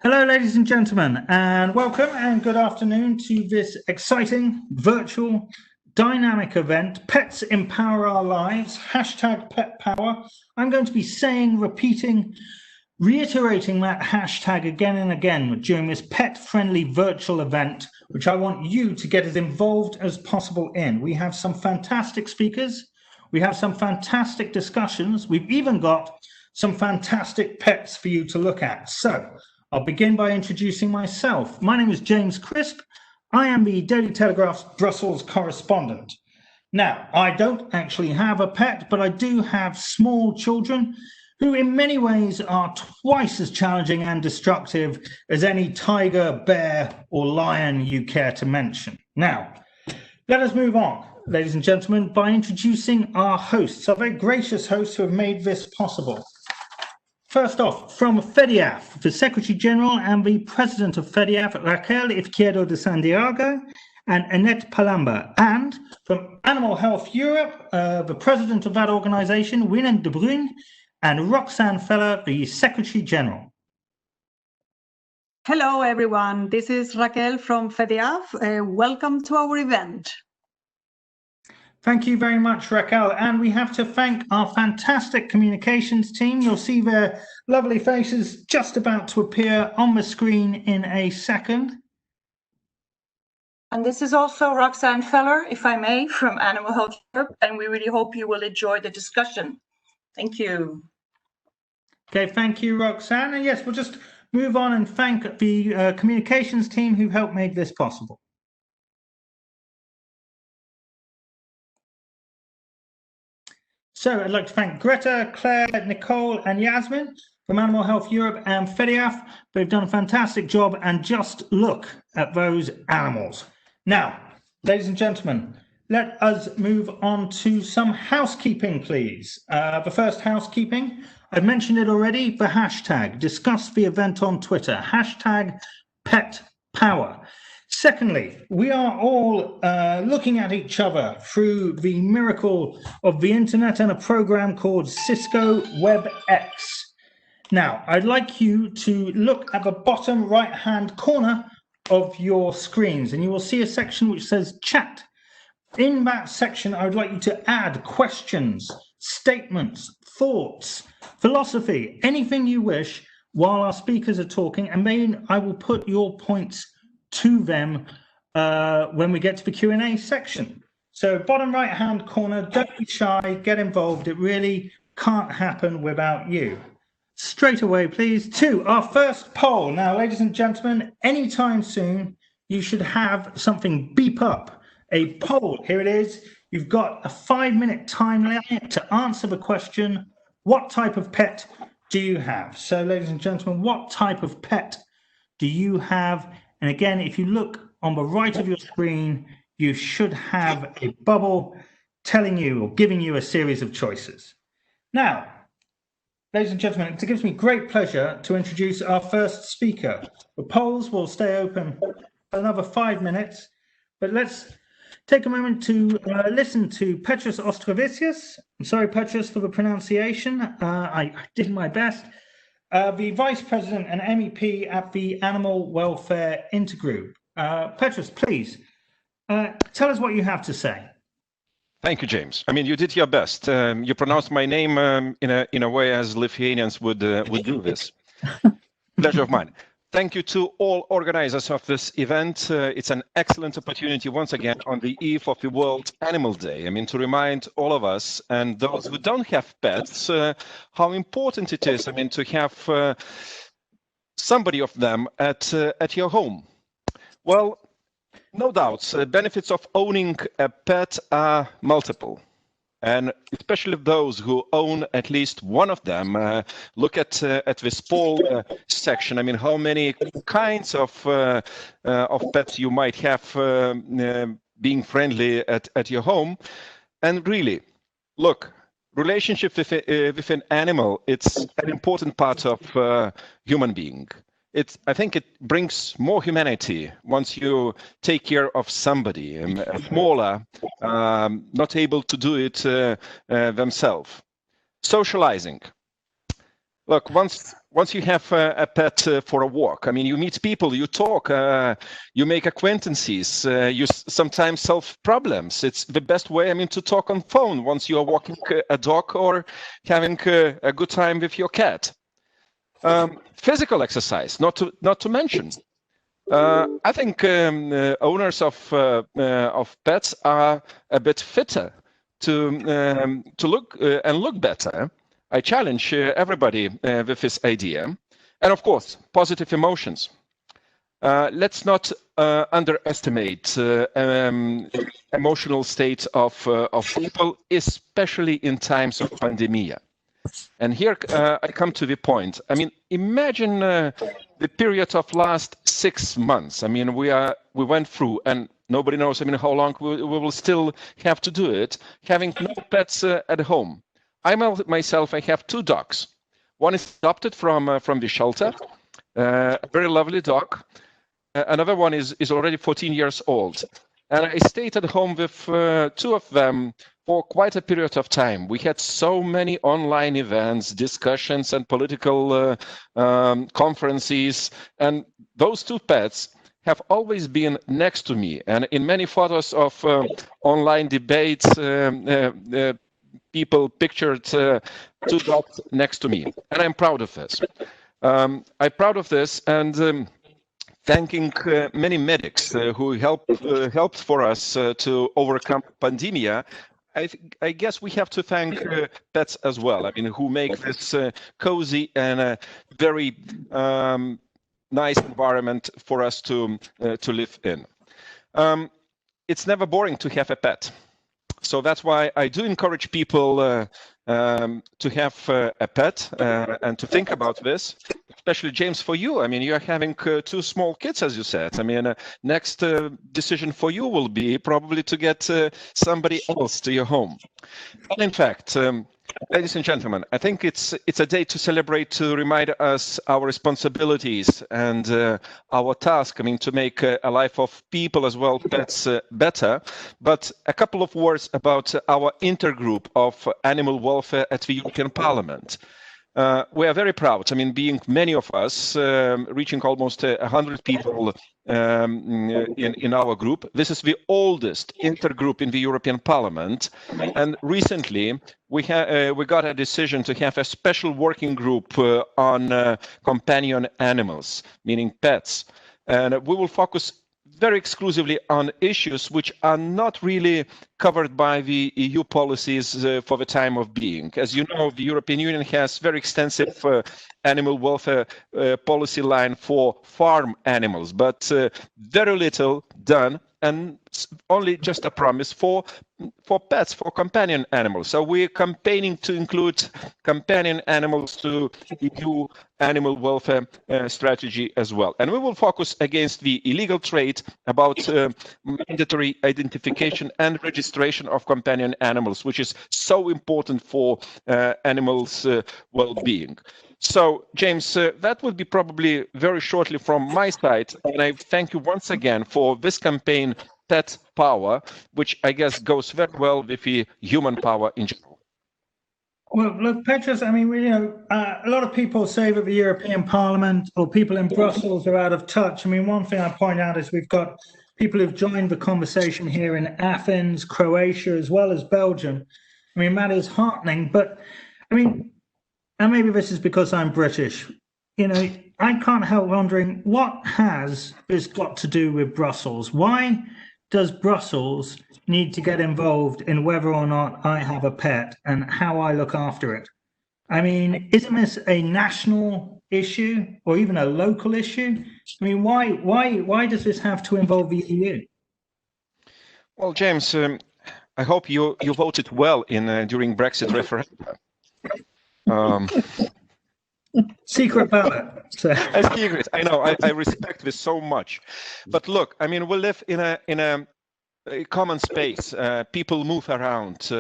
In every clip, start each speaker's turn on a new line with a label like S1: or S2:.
S1: Hello, ladies and gentlemen, and welcome and good afternoon to this exciting, virtual, dynamic event, Pets Empower Our Lives, #PetPower. I'm going to be saying, repeating, reiterating that hashtag again and again during this pet-friendly virtual event, which I want you to get as involved as possible in. We have some fantastic speakers. We have some fantastic discussions. We've even got some fantastic pets for you to look at. So I'll begin by introducing myself. My name is James Crisp. I am the Daily Telegraph's Brussels correspondent. Now, I don't actually have a pet, but I do have small children who in many ways are twice as challenging and destructive as any tiger, bear, or lion you care to mention. Now, let us move on, ladies and gentlemen, by introducing our hosts, our very gracious hosts who have made this possible. First off, from FEDIAF, the Secretary General and the President of FEDIAF, Raquel Izquierdo de Santiago and Annette Palamba. And from Animal Health Europe, the President of that organization, Winnen de Bruin, and Roxanne Feller, the Secretary General.
S2: Hello, everyone. This is Raquel from FEDIAF. Welcome to our event.
S1: Thank you very much, Raquel. And we have to thank our fantastic communications team. You'll see their lovely faces just about to appear on the screen in a second.
S3: And this is also Roxanne Feller, if I may, from Animal Health Europe, and we really hope you will enjoy the discussion. Thank you.
S1: Okay, thank you, Roxanne. And yes, we'll just move on and thank the communications team who helped make this possible. So I'd like to thank Greta, Claire, Nicole, and Yasmin from Animal Health Europe and FEDIAF. They've done a fantastic job, and just look at those animals. Now, ladies and gentlemen, let us move on to some housekeeping, please. The first housekeeping, I've mentioned it already, the hashtag. Discuss the event on Twitter, #PetPower. Secondly, we are all looking at each other through the miracle of the internet and a program called Cisco WebEx. Now, I'd like you to look at the bottom right-hand corner of your screens, and you will see a section which says chat. In that section, I would like you to add questions, statements, thoughts, philosophy, anything you wish while our speakers are talking, and then I will put your points to them when we get to the Q&A section. So bottom right-hand corner, don't be shy, get involved. It really can't happen without you. Straight away, please, to our first poll. Now, ladies and gentlemen, anytime soon, you should have something beep up. A poll, here it is. You've got a 5-minute time limit to answer the question, what type of pet do you have? So, ladies and gentlemen, what type of pet do you have? And again, if you look on the right of your screen, you should have a bubble telling you or giving you a series of choices. Now, ladies and gentlemen, it gives me great pleasure to introduce our first speaker. The polls will stay open for another 5 minutes, but let's take a moment to listen to Petras Auštrevičius. I'm sorry, Petras, for the pronunciation. I did my best. The Vice President and MEP at the Animal Welfare Intergroup. Petras, please, tell us what you have to say.
S4: Thank you, James. I mean, you did your best. You pronounced my name in a way as Lithuanians would do this. Pleasure of mine. Thank you to all organizers of this event. It's an excellent opportunity once again on the eve of the World Animal Day. I mean, to remind all of us and those who don't have pets how important it is. I mean, to have somebody of them at your home. Well, no doubts, benefits of owning a pet are multiple. And especially those who own at least one of them, look at this poll section. I mean, how many kinds of pets you might have being friendly at your home. And really, look, relationship with an animal, it's an important part of human being. I think it brings more humanity once you take care of somebody, smaller, not able to do it themselves. Socializing. Look, once once you have a pet for a walk, I mean, you meet people, you talk, you make acquaintances, you sometimes solve problems. It's the best way, I mean, to talk on phone once you are walking a dog or having a good time with your cat. Physical exercise, not to mention. I think owners of pets are a bit fitter to look better. I challenge everybody with this idea, and of course, positive emotions. Let's not underestimate emotional state of people, especially in times of pandemia. And here I come to the point. I mean, imagine the period of last 6 months. I mean, we went through, and nobody knows, I mean, how long we will still have to do it, having no pets at home. Myself, I have 2 dogs. One is adopted from the shelter, a very lovely dog. Another one is already 14 years old. And I stayed at home with 2 of them for quite a period of time. We had so many online events, discussions, and political conferences. And those 2 pets have always been next to me. And in many photos of online debates, people pictured 2 dogs next to me. And I'm proud of this. I'm proud of this, and thanking many medics who helped for us to overcome pandemia. I guess we have to thank pets as well. I mean, who make this cozy and a very nice environment for us to live in. It's never boring to have a pet. So that's why I do encourage people to have a pet and to think about this, especially James, for you. I mean, you're having 2 small kids, as you said. I mean, next decision for you will be probably to get somebody else to your home. And in fact, ladies and gentlemen, I think it's a day to celebrate, to remind us our responsibilities and our task, I mean, to make a life of people as well, pets, better. But a couple of words about our intergroup of animal welfare at the European Parliament. We are very proud, I mean, being many of us, reaching almost 100 people in our group. This is the oldest intergroup in the European Parliament. And recently, we got a decision to have a special working group on companion animals, meaning pets. And we will focus very exclusively on issues which are not really covered by the EU policies for the time of being. As you know, the European Union has very extensive animal welfare policy line for farm animals, but very little done, and only just a promise for pets, for companion animals. So we're campaigning to include companion animals to EU animal welfare strategy as well. And we will focus against the illegal trade, about mandatory identification and registration of companion animals, which is so important for animals' well-being. So, James, that will be probably very shortly from my side. And I thank you once again for this campaign, Pet Power, which I guess goes very well with the human power in general.
S1: Well, look, Petras, I mean, you know, a lot of people say that the European Parliament or people in Brussels are out of touch. I mean, one thing I point out is we've got people who've joined the conversation here in Athens, Croatia, as well as Belgium. I mean, that is heartening. But, I mean, and maybe this is because I'm British, you know, I can't help wondering, what has this got to do with Brussels? Why does Brussels need to get involved in whether or not I have a pet and how I look after it? I mean, isn't this a national issue or even a local issue? I mean, why does this have to involve the EU?
S4: Well, James, I hope you voted well in during Brexit referendum.
S1: Secret ballot.
S4: A secret. I know. I respect this so much. But look, I mean, we live in a common space. People move around.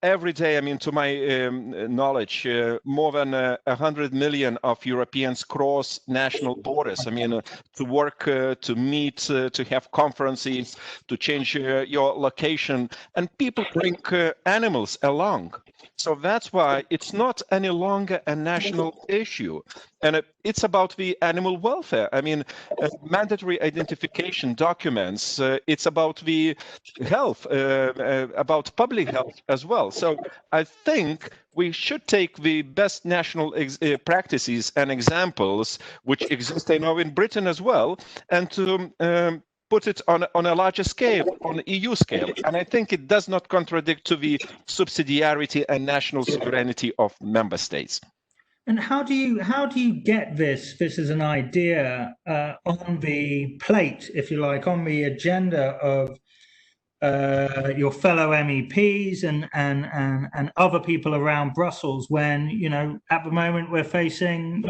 S4: Every day, I mean, to my knowledge, more than 100 million of Europeans cross national borders. I mean, to work, to meet, to have conferences, to change your location. And people bring animals along. So that's why it's not any longer a national issue. And it's about the animal welfare. I mean, mandatory identification documents, it's about the health, about public health as well. So I think we should take the best national practices and examples, which exist, I know, in Britain as well, and to put it on a larger scale, on EU scale. And I think it does not contradict to the subsidiarity and national sovereignty of member states.
S1: And how do you get this as an idea on the plate, if you like, on the agenda of your fellow MEPs and other people around Brussels, when, you know, at the moment we're facing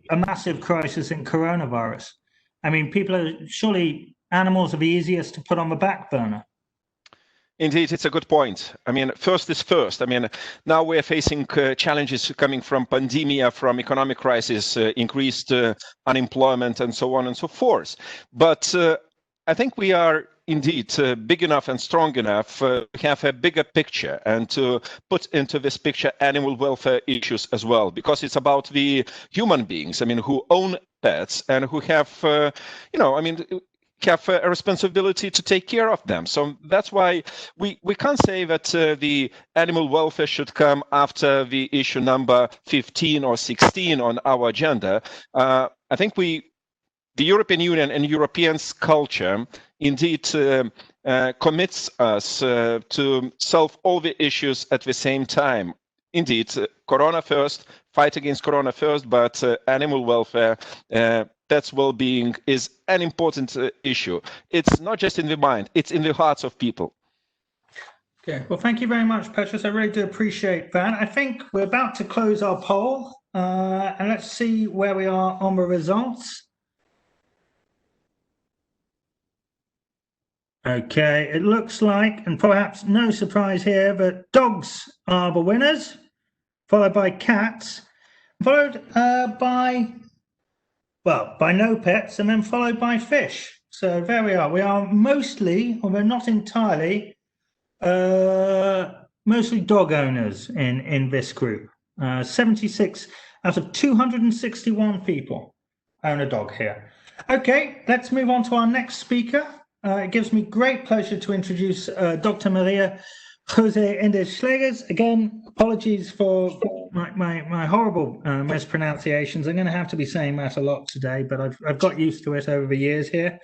S1: a massive crisis in coronavirus? I mean, animals are the easiest to put on the back burner.
S4: Indeed, it's a good point. I mean, first is first. I mean, now we're facing challenges coming from pandemia, from economic crisis, increased unemployment, and so on and so forth. But I think we are indeed big enough and strong enough to have a bigger picture and to put into this picture animal welfare issues as well, because it's about the human beings, I mean, who own pets and who have, have a responsibility to take care of them. So that's why we can't say that the animal welfare should come after the issue number 15 or 16 on our agenda. I think the European Union and Europeans' culture indeed commits us to solve all the issues at the same time. Indeed, Corona first, fight against Corona first, but animal welfare, pets' well-being is an important issue. It's not just in the mind, it's in the hearts of people.
S1: Okay, well, thank you very much, Petras. I really do appreciate that. I think we're about to close our poll, and let's see where we are on the results. Okay, it looks like, and perhaps no surprise here, that dogs are the winners, followed by cats, followed by no pets, and then followed by fish. So there we are. We are mostly, although not entirely, mostly dog owners in this group. 76 out of 261 people own a dog here. Okay, let's move on to our next speaker. It gives me great pleasure to introduce Dr. Marie-José Enders-Slegers. Again, apologies for my horrible mispronunciations. I'm going to have to be saying that a lot today, but I've got used to it over the years here.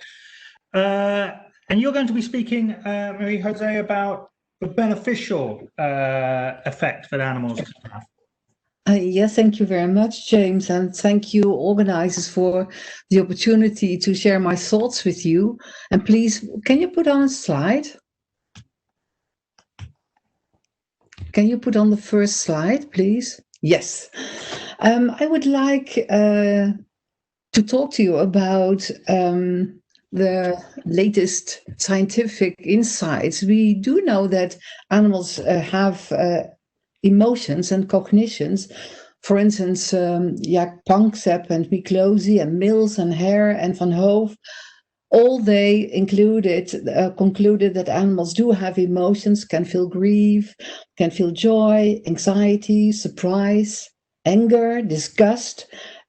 S1: And you're going to be speaking, Marie-José, about the beneficial effect that animals can have.
S5: Yes, thank you very much, James, and thank you, organizers, for the opportunity to share my thoughts with you. And please, can you put on a slide? Can you put on the first slide, please? Yes. I would like to talk to you about the latest scientific insights. We do know that animals have emotions and cognitions. For instance, Jaak Panksepp and Miklosi and Mills and Hare and Van Hoof, all they concluded that animals do have emotions, can feel grief, can feel joy, anxiety, surprise, anger, disgust.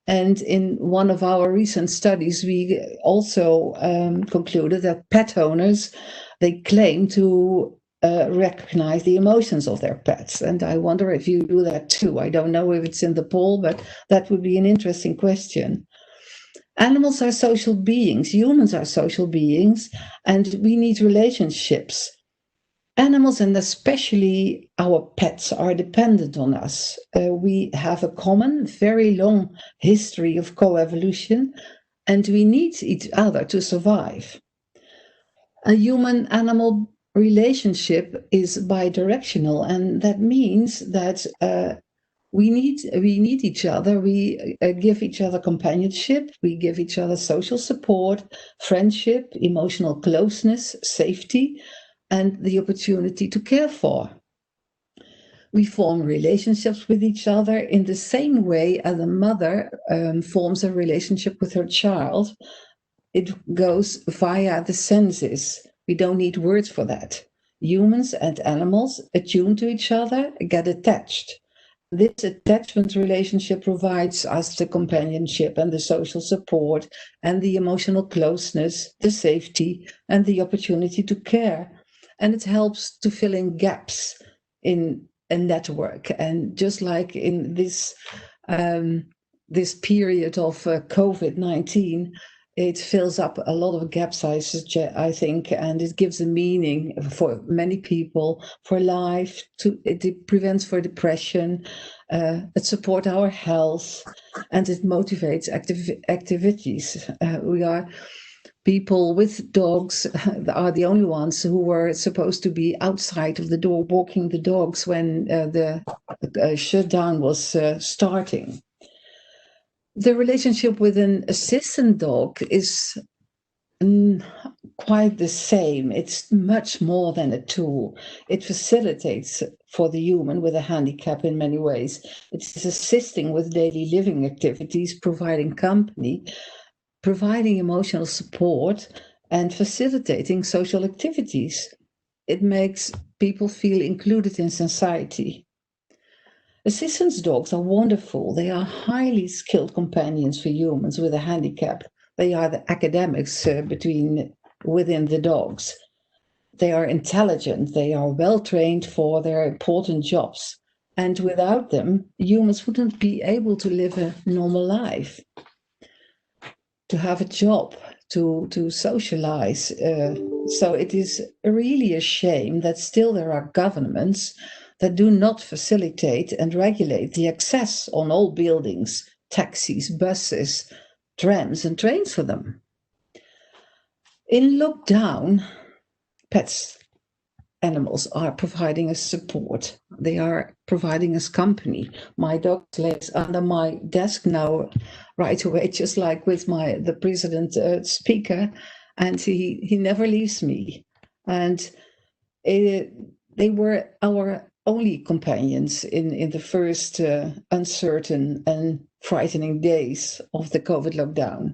S5: And in one of our recent studies, we also concluded that pet owners, they claim to recognize the emotions of their pets. And I wonder if you do that too. I don't know if it's in the poll, but that would be an interesting question. Animals are social beings, humans are social beings, and we need relationships. Animals, and especially our pets, are dependent on us. We have a common, very long history of coevolution, and we need each other to survive. A human-animal relationship is bidirectional, and that means that we need each other. We give each other companionship, we give each other social support, friendship, emotional closeness, safety, and the opportunity to care for. We form relationships with each other in the same way as a mother forms a relationship with her child. It goes via the senses. We don't need words for that. Humans and animals attune to each other, get attached. This attachment relationship provides us the companionship and the social support and the emotional closeness, the safety and the opportunity to care. And it helps to fill in gaps in a network. And just like in this this period of COVID-19, it fills up a lot of gaps, I think, and it gives a meaning for many people for life. It prevents for depression, it supports our health, and it motivates activities. We are people with dogs are the only ones who were supposed to be outside of the door walking the dogs when the shutdown was starting. The relationship with an assistant dog is quite the same. It's much more than a tool. It facilitates for the human with a handicap in many ways. It's assisting with daily living activities, providing company, providing emotional support, and facilitating social activities. It makes people feel included in society. Assistance dogs are wonderful. They are highly skilled companions for humans with a handicap. They are the academics within the dogs. They are intelligent. They are well trained for their important jobs. And without them, humans wouldn't be able to live a normal life, to have a job, to socialize. So it is really a shame that still there are governments that do not facilitate and regulate the access on all buildings, taxis, buses, trams and trains for them. In lockdown, animals are providing us support. They are providing us company. My dog lays under my desk now right away, just like with the president speaker, and he never leaves me. And they were our only companions in the first uncertain and frightening days of the COVID lockdown.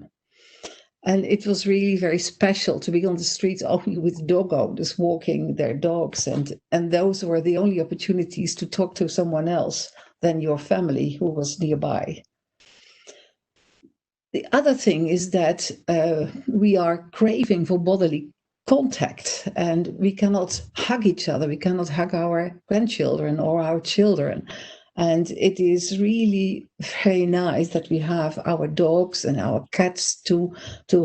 S5: And it was really very special to be on the streets only with dog owners walking their dogs. And those were the only opportunities to talk to someone else than your family who was nearby. The other thing is that we are craving for bodily contact, and we cannot hug each other. We cannot hug our grandchildren or our children. And it is really very nice that we have our dogs and our cats to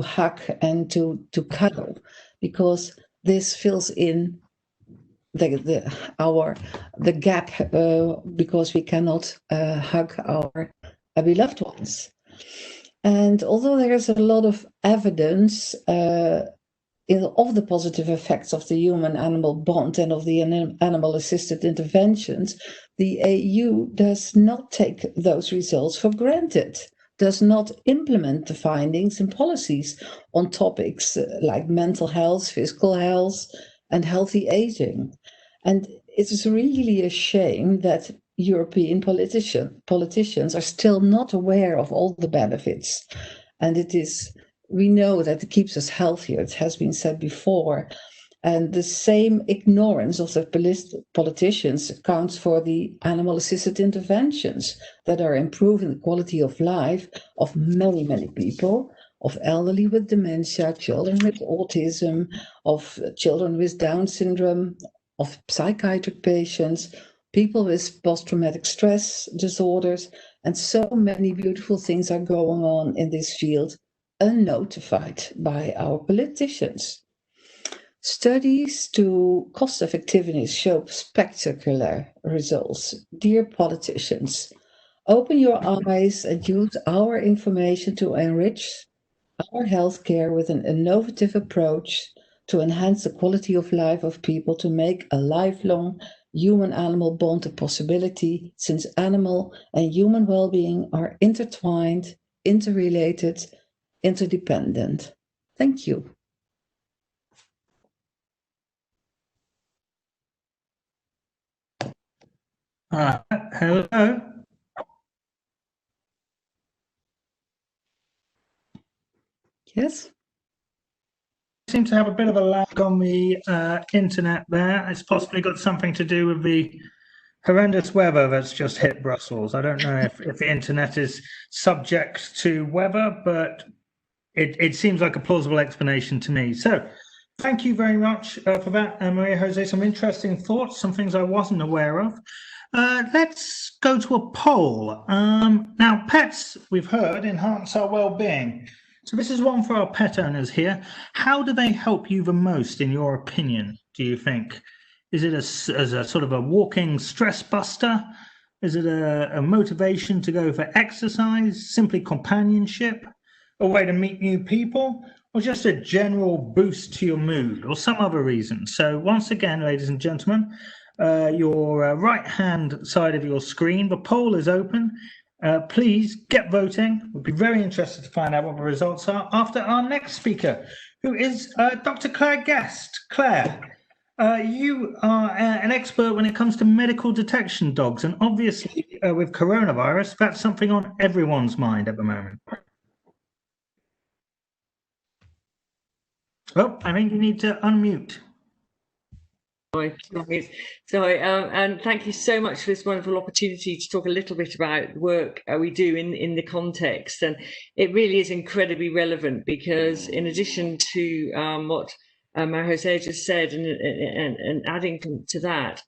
S5: hug and to cuddle, because this fills in the gap because we cannot hug our beloved ones. And although there is a lot of evidence of the positive effects of the human-animal bond and of the animal-assisted interventions, the EU does not take those results for granted, does not implement the findings and policies on topics like mental health, physical health, and healthy aging. And it is really a shame that European politicians are still not aware of all the benefits. And we know that it keeps us healthier, it has been said before. And the same ignorance of the politicians accounts for the animal-assisted interventions that are improving the quality of life of many, many people, of elderly with dementia, children with autism, of children with Down syndrome, of psychiatric patients, people with post-traumatic stress disorders, and so many beautiful things are going on in this field, unnotified by our politicians. Studies to cost effectiveness show spectacular results. Dear politicians, open your eyes and use our information to enrich our healthcare with an innovative approach to enhance the quality of life of people, to make a lifelong human-animal bond a possibility, since animal and human well-being are intertwined, interrelated, interdependent. Thank you.
S1: Hello.
S5: Yes.
S1: seem to have a bit of a lag on the internet there. It's possibly got something to do with the horrendous weather that's just hit Brussels. I don't know if the internet is subject to weather, but it seems like a plausible explanation to me. So thank you very much for that, Maria-José. Some interesting thoughts, some things I wasn't aware of. Let's go to a poll. Now, pets, we've heard, enhance our well-being. So this is one for our pet owners here. How do they help you the most, in your opinion, do you think? Is it as a sort of a walking stress buster? Is it a motivation to go for exercise, simply companionship, a way to meet new people, or just a general boost to your mood, or some other reason? So once again, ladies and gentlemen, your right-hand side of your screen, the poll is open. Please get voting. We'll be very interested to find out what the results are after our next speaker, who is Dr. Claire Guest. Claire, you are an expert when it comes to medical detection dogs, and obviously with coronavirus, that's something on everyone's mind at the moment. Oh, I think you need to unmute.
S6: Sorry, and thank you so much for this wonderful opportunity to talk a little bit about the work we do in the context. And it really is incredibly relevant because in addition to what Marie-José just said, and adding to that,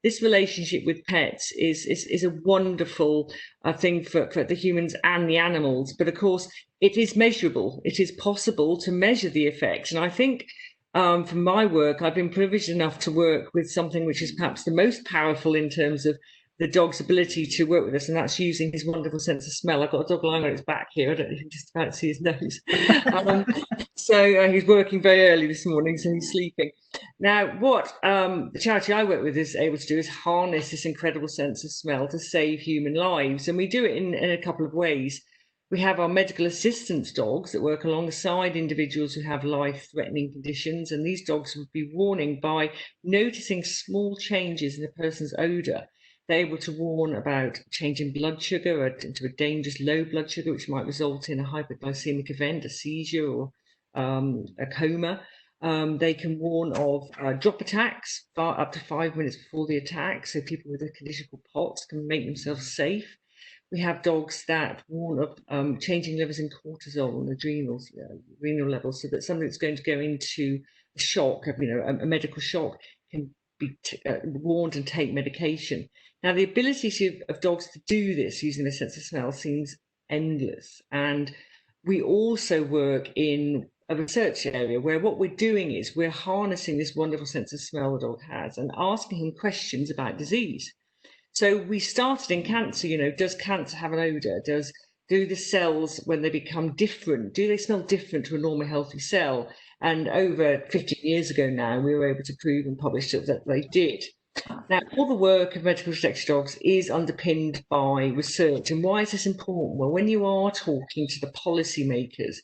S6: this relationship with pets is a wonderful thing for the humans and the animals. But of course, it is measurable. It is possible to measure the effects. And I think from my work, I've been privileged enough to work with something which is perhaps the most powerful in terms of the dog's ability to work with us, and that's using his wonderful sense of smell. I've got a dog lying on its back here. I don't know if you can just about see his nose. So he's working very early this morning, so he's sleeping. Now, what the charity I work with is able to do is harness this incredible sense of smell to save human lives, and we do it in a couple of ways. We have our medical assistance dogs that work alongside individuals who have life-threatening conditions, and these dogs would be warning by noticing small changes in a person's odour. They're able to warn about changing blood sugar into a dangerous low blood sugar, which might result in a hypoglycemic event, a seizure, or a coma. They can warn of drop attacks up to 5 minutes before the attack, so people with a condition called POTS can make themselves safe. We have dogs that warn of changing levels in cortisol and adrenals, renal levels, so that somebody that's going to go into a shock, a medical shock, can be warned and take medication. Now, the ability of dogs to do this using their sense of smell seems endless. And we also work in a research area where what we're doing is we're harnessing this wonderful sense of smell the dog has and asking him questions about disease. So we started in cancer, does cancer have an odour? Do the cells, when they become different, do they smell different to a normal healthy cell? And over 15 years ago now, we were able to prove and publish that they did. Now, all the work of medical detection dogs is underpinned by research. And why is this important? Well, when you are talking to the policymakers,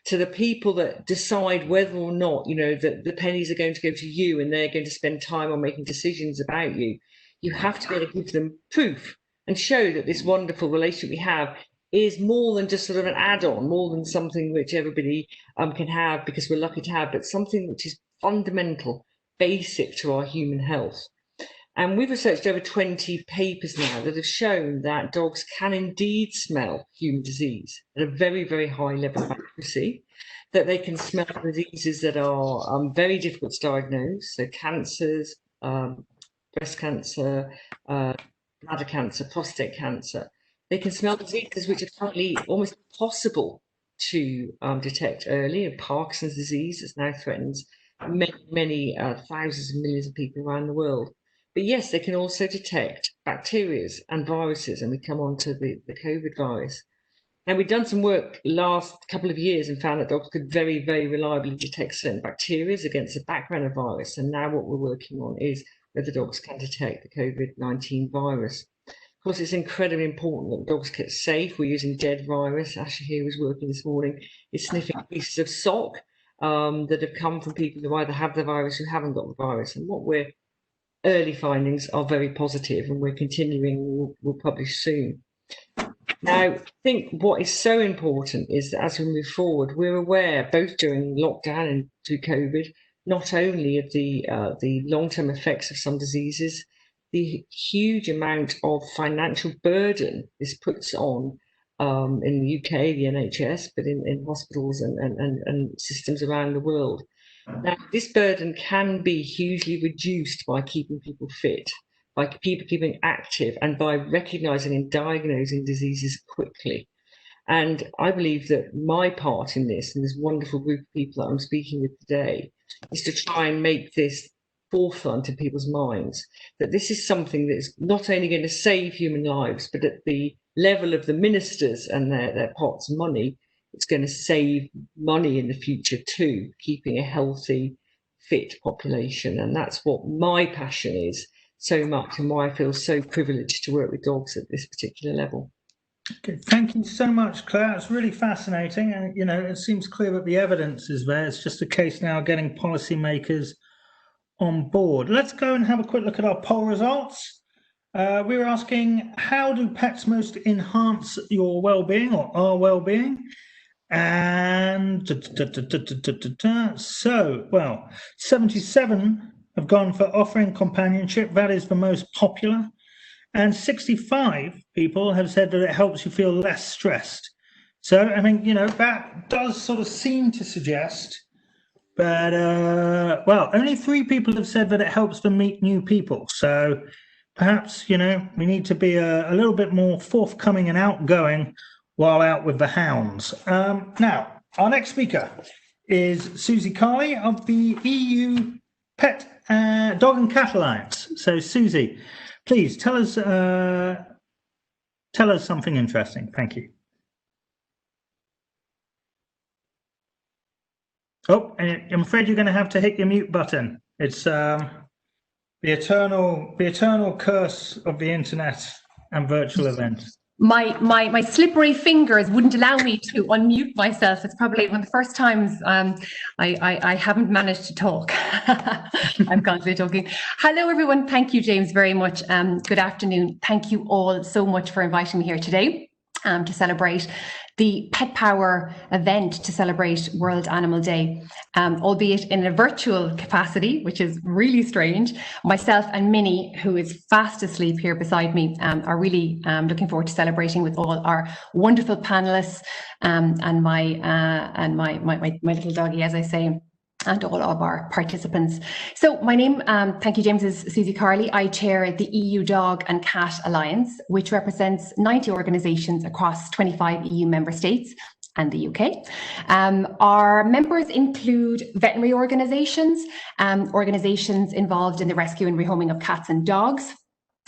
S6: to the people that decide whether or not, that the pennies are going to go to you and they're going to spend time on making decisions about you, you have to be able to give them proof and show that this wonderful relationship we have is more than just sort of an add-on, more than something which everybody can have because we're lucky to have, but something which is fundamental, basic to our human health. And we've researched over 20 papers now that have shown that dogs can indeed smell human disease at a very, very high level of accuracy, that they can smell diseases that are very difficult to diagnose, so cancers, breast cancer, bladder cancer, prostate cancer. They can smell diseases which are currently almost impossible to detect early. And Parkinson's disease is now threatens many thousands and millions of people around the world. But yes, they can also detect bacteria and viruses, and we come on to the COVID virus. And we've done some work last couple of years and found that dogs could very, very reliably detect certain bacteria against a background of virus. And now what we're working on is whether dogs can detect the COVID-19 virus. Of course, it's incredibly important that dogs get safe. We're using dead virus. Asher here was working this morning. Is sniffing pieces of sock that have come from people who either have the virus or haven't got the virus. And what we're early findings are very positive, and we're continuing. We'll publish soon. Now, I think what is so important is that as we move forward, we're aware, both during lockdown and through COVID, not only of the long-term effects of some diseases, the huge amount of financial burden this puts on in the UK, the NHS, but in hospitals and systems around the world. Now, this burden can be hugely reduced by keeping people fit, by people keeping active, and by recognising and diagnosing diseases quickly. And I believe that my part in this, and this wonderful group of people that I'm speaking with today, is to try and make this forefront in people's minds, that this is something that is not only going to save human lives, but at the level of the ministers and their pots of money, it's going to save money in the future too, keeping a healthy, fit population. And that's what my passion is so much, and why I feel so privileged to work with dogs at this particular level.
S1: Okay, thank you so much, Claire. It's really fascinating, and it seems clear that the evidence is there. It's just a case now of getting policymakers on board. Let's go and have a quick look at our poll results. We were asking, how do pets most enhance your well-being or our well-being? And so, well, 77 have gone for offering companionship. That is the most popular. And 65 people have said that it helps you feel less stressed. So, I mean, that does sort of seem to suggest that, well, only 3 people have said that it helps them meet new people. So perhaps, we need to be a little bit more forthcoming and outgoing while out with the hounds. Now, our next speaker is Suzie Carley of the EU Pet Dog and Cat Alliance. So, Suzie, please tell us something interesting. Thank you. Oh, I'm afraid you're going to have to hit your mute button. It's the eternal curse of the internet and virtual events.
S7: My slippery fingers wouldn't allow me to unmute myself. It's probably one of the first times I haven't managed to talk. I'm constantly talking. Hello, everyone. Thank you, James, very much. Good afternoon. Thank you all so much for inviting me here today to celebrate the Pet Power event to celebrate World Animal Day, albeit in a virtual capacity, which is really strange. Myself and Minnie, who is fast asleep here beside me, are really looking forward to celebrating with all our wonderful panelists and my little doggy, as I say, and all of our participants. So my name, thank you, James, is Suzie Carley. I chair the EU Dog and Cat Alliance, which represents 90 organisations across 25 EU member states and the UK. Our members include veterinary organisations, organisations involved in the rescue and rehoming of cats and dogs,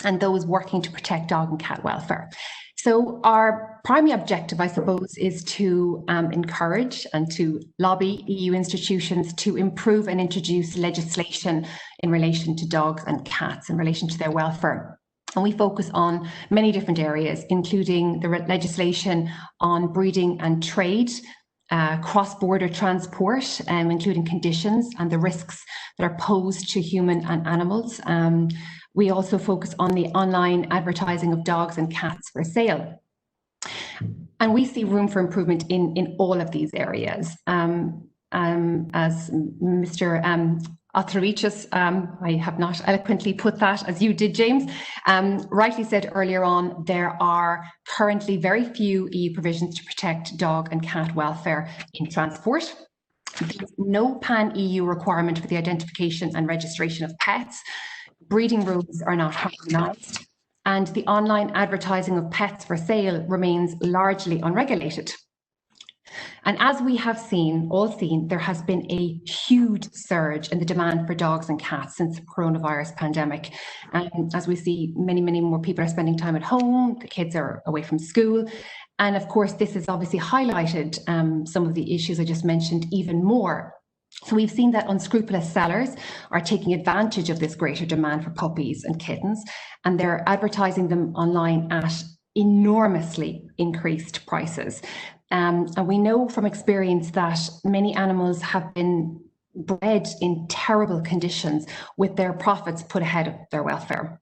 S7: and those working to protect dog and cat welfare. So our primary objective, I suppose, is to encourage and to lobby EU institutions to improve and introduce legislation in relation to dogs and cats, in relation to their welfare. And we focus on many different areas, including the legislation on breeding and trade, cross-border transport, including conditions and the risks that are posed to human and animals. We also focus on the online advertising of dogs and cats for sale. And we see room for improvement in all of these areas. As Mr. Auštrevičius, I have not eloquently put that as you did, James, rightly said earlier on, there are currently very few EU provisions to protect dog and cat welfare in transport. There's no pan-EU requirement for the identification and registration of pets. Breeding rules are not harmonised, and the online advertising of pets for sale remains largely unregulated. And as we have all seen, there has been a huge surge in the demand for dogs and cats since the coronavirus pandemic. And as we see, many more people are spending time at home, the kids are away from school. And of course, this has obviously highlighted some of the issues I just mentioned even more. So we've seen that unscrupulous sellers are taking advantage of this greater demand for puppies and kittens, and they're advertising them online at enormously increased prices. And we know from experience that many animals have been bred in terrible conditions with their profits put ahead of their welfare.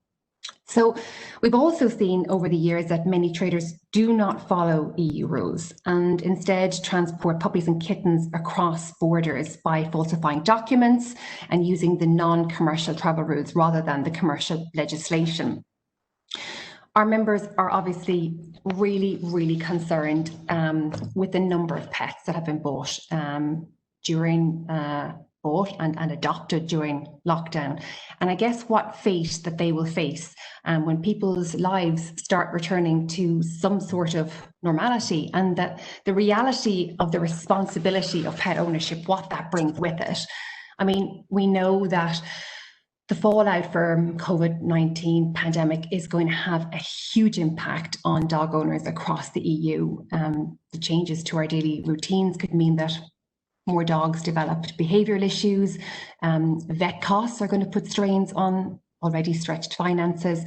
S7: So we've also seen over the years that many traders do not follow EU rules and instead transport puppies and kittens across borders by falsifying documents and using the non-commercial travel rules rather than the commercial legislation. Our members are obviously really concerned with the number of pets that have been bought bought and adopted during lockdown. And I guess what fate that they will face when people's lives start returning to some sort of normality, and that the reality of the responsibility of pet ownership, what that brings with it. I mean, we know that the fallout from COVID-19 pandemic is going to have a huge impact on dog owners across the EU. The changes to our daily routines could mean that more dogs developed behavioural issues. Vet costs are going to put strains on already stretched finances.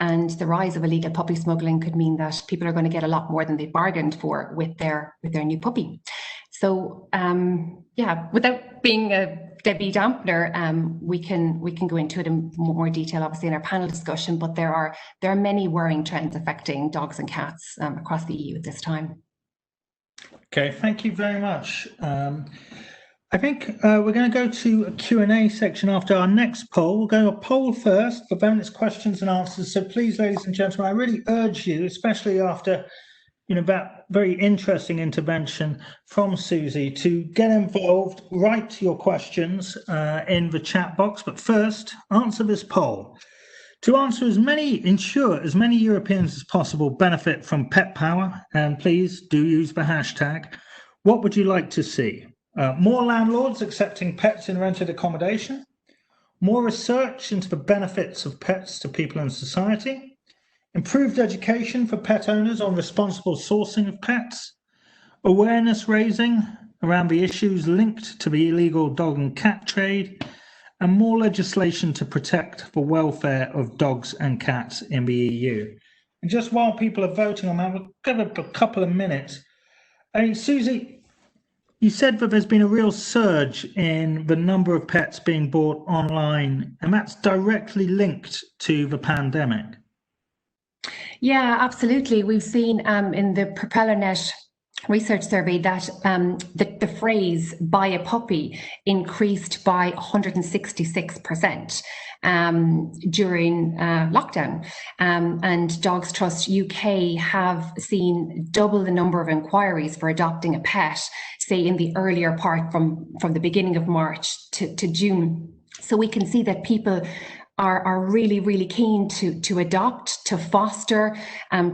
S7: And the rise of illegal puppy smuggling could mean that people are going to get a lot more than they bargained for with their new puppy. So yeah, without being a Debbie dampener, we can go into it in more detail, obviously, in our panel discussion. But there are many worrying trends affecting dogs and cats across the EU at this time.
S1: Okay, thank you very much. I think we're going to go to a Q&A section after our next poll. We'll go to a poll first, but then it's questions and answers. So please, ladies and gentlemen, I really urge you, especially after that very interesting intervention from Suzie, to get involved, write your questions in the chat box. But first, answer this poll. To ensure as many Europeans as possible benefit from pet power, and please do use the hashtag, what would you like to see? More landlords accepting pets in rented accommodation, more research into the benefits of pets to people and society, improved education for pet owners on responsible sourcing of pets, awareness raising around the issues linked to the illegal dog and cat trade, and more legislation to protect the welfare of dogs and cats in the EU. And just while people are voting on that, we'll give it a couple of minutes. I mean, Suzie, you said that there's been a real surge in the number of pets being bought online, and that's directly linked to the pandemic.
S7: Yeah, absolutely. We've seen in the PropellerNet research survey that the phrase "buy a puppy" increased by 166% during lockdown, and Dogs Trust UK have seen double the number of inquiries for adopting a pet, say in the earlier part from the beginning of March to June. So we can see that people are really keen to adopt, to foster,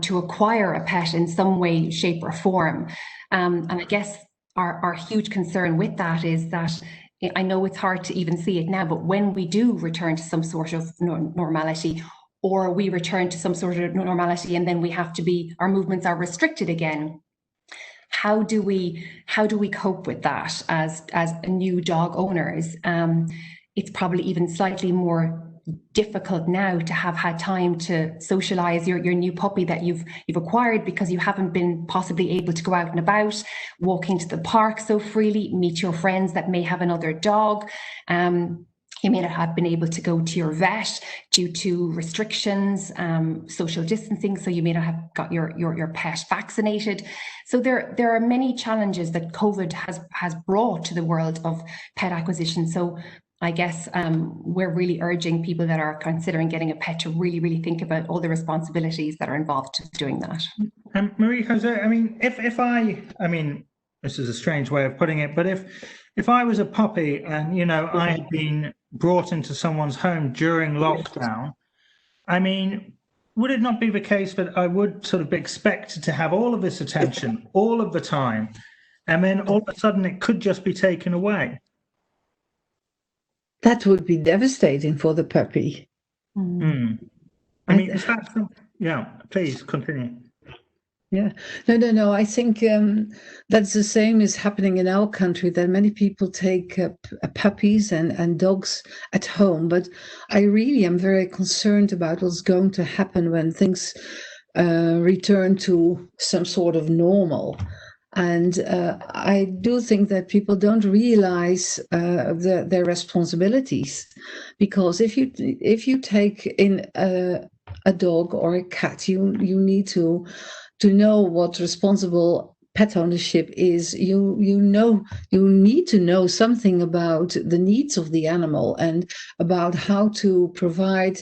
S7: to acquire a pet in some way, shape or form. And I guess our huge concern with that is that, I know it's hard to even see it now, but when we do return to some sort of normality, or we return to some sort of normality and then we have to our movements are restricted again, how do we cope with that as new dog owners? It's probably even slightly more difficult now to have had time to socialize your new puppy that you've acquired, because you haven't been possibly able to go out and about, walking to the park so freely, meet your friends that may have another dog. You may not have been able to go to your vet due to restrictions, social distancing, so you may not have got your pet vaccinated. So there are many challenges that COVID has brought to the world of pet acquisition. So I guess we're really urging people that are considering getting a pet to really think about all the responsibilities that are involved to doing that.
S1: Marie-José, I mean, if I mean, this is a strange way of putting it, but if I was a puppy and, I had been brought into someone's home during lockdown, I mean, would it not be the case that I would sort of be expected to have all of this attention all of the time, and then all of a sudden it could just be taken away?
S5: That would be devastating for the puppy.
S1: I mean, is that yeah, please continue.
S5: Yeah, no. I think that's the same is happening in our country, that many people take puppies and dogs at home. But I really am very concerned about what's going to happen when things return to some sort of normal. And I do think that people don't realize their responsibilities, because if you take in a dog or a cat, you need to know what responsible pet ownership is. You need to know something about the needs of the animal and about how to provide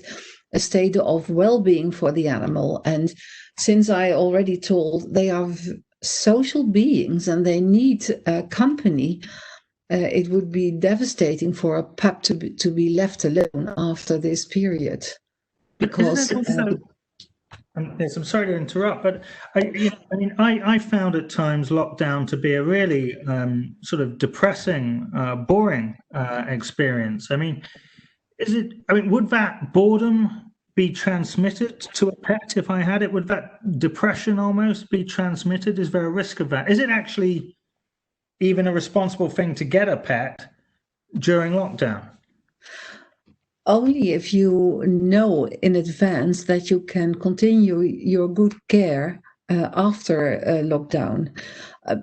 S5: a state of well-being for the animal. And since I already told, they are social beings and they need company. It would be devastating for a pup to be left alone after this period, because
S1: yes, I'm sorry to interrupt, but I found at times lockdown to be a really sort of depressing, boring experience. I mean, would that boredom be transmitted to a pet if I had it? Would that depression almost be transmitted? Is there a risk of that? Is it actually even a responsible thing to get a pet during lockdown?
S5: Only if you know in advance that you can continue your good care after lockdown.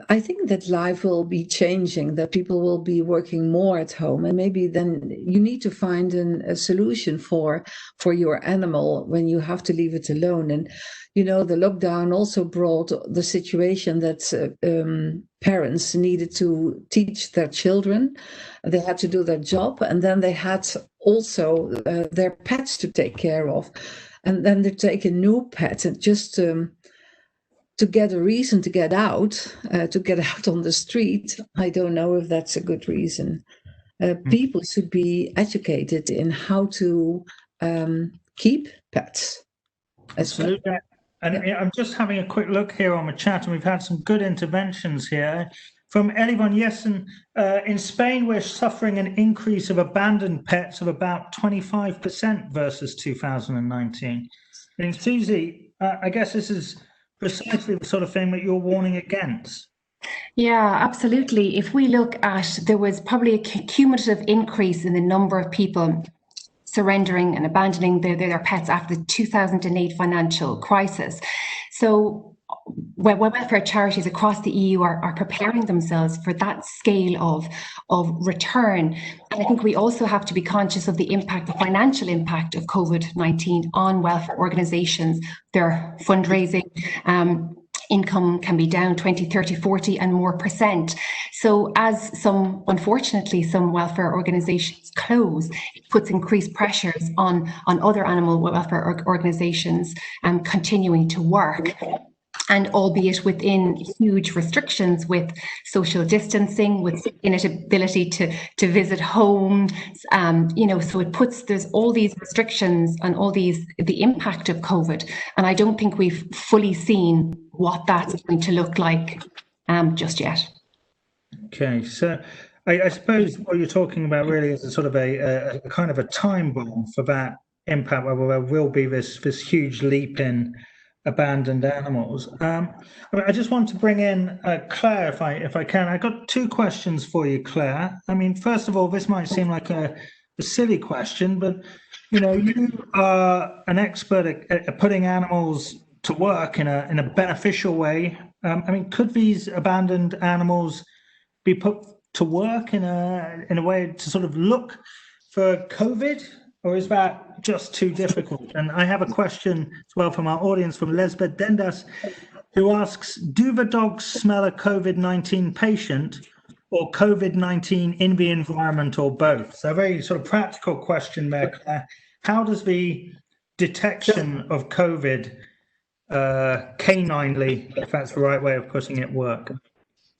S5: I think that life will be changing, that people will be working more at home, and maybe then you need to find a solution for your animal when you have to leave it alone. And the lockdown also brought the situation that parents needed to teach their children. They had to do their job, and then they had also their pets to take care of, and then they take a new pet, and just to get a reason to get out on the street. I don't know if that's a good reason. People should be educated in how to keep pets.
S1: Absolutely. And I'm just having a quick look here on the chat, and we've had some good interventions here. From Elivan Yessen, in Spain, we're suffering an increase of abandoned pets of about 25% versus 2019. And Suzie, I guess this is precisely the sort of thing that you're warning against.
S7: Yeah, absolutely. If we look at, there was probably a cumulative increase in the number of people surrendering and abandoning their pets after the 2008 financial crisis. So welfare charities across the EU are preparing themselves for that scale of return. And I think we also have to be conscious of the financial impact of COVID-19 on welfare organisations. Their fundraising, income can be down 20, 30, 40 and more %. So as unfortunately, some welfare organisations close, it puts increased pressures on other animal welfare organisations continuing to work. And albeit within huge restrictions with social distancing, with inability to visit home, so there's all these restrictions and the impact of COVID. And I don't think we've fully seen what that's going to look like just yet.
S1: Okay, so I suppose what you're talking about really is a sort of a kind of a time bomb for that impact, where there will be this huge leap in abandoned animals. I just want to bring in Claire, if I can. I got two questions for you, Claire. I mean, first of all, this might seem like a silly question, but you are an expert at putting animals to work in a beneficial way. I mean, could these abandoned animals be put to work in a way to sort of look for COVID? Or is that just too difficult? And I have a question as well from our audience, from Lesbeth Dendas, who asks, do the dogs smell a COVID-19 patient or COVID-19 in the environment, or both? So a very sort of practical question there, Claire. How does the detection of COVID caninely, if that's the right way of putting it, work?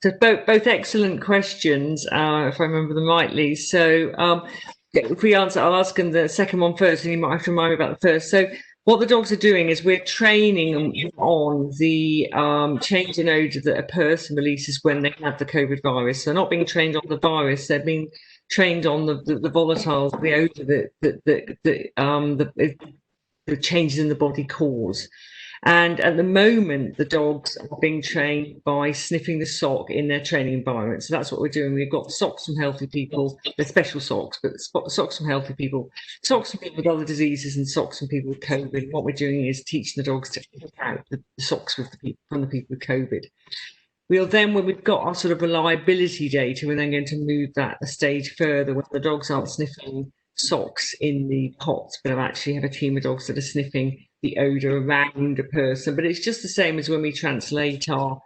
S6: So both excellent questions, if I remember them rightly. So if we answer, I'll ask them the second one first, and you might have to remind me about the first. So what the dogs are doing is we're training them on the change in odour that a person releases when they have the COVID virus. So not being trained on the virus, they're being trained on the volatiles, the odour that the changes in the body cause. And at the moment, the dogs are being trained by sniffing the sock in their training environment. So that's what we're doing. We've got socks from healthy people. They're special socks, but socks from healthy people, socks from people with other diseases, and socks from people with COVID. What we're doing is teaching the dogs to pick out the socks from the people with COVID. We'll then, when we've got our sort of reliability data, we're then going to move that a stage further, when the dogs aren't sniffing socks in the pots, but actually have a team of dogs that are sniffing the odour around a person. But it's just the same as when we translate our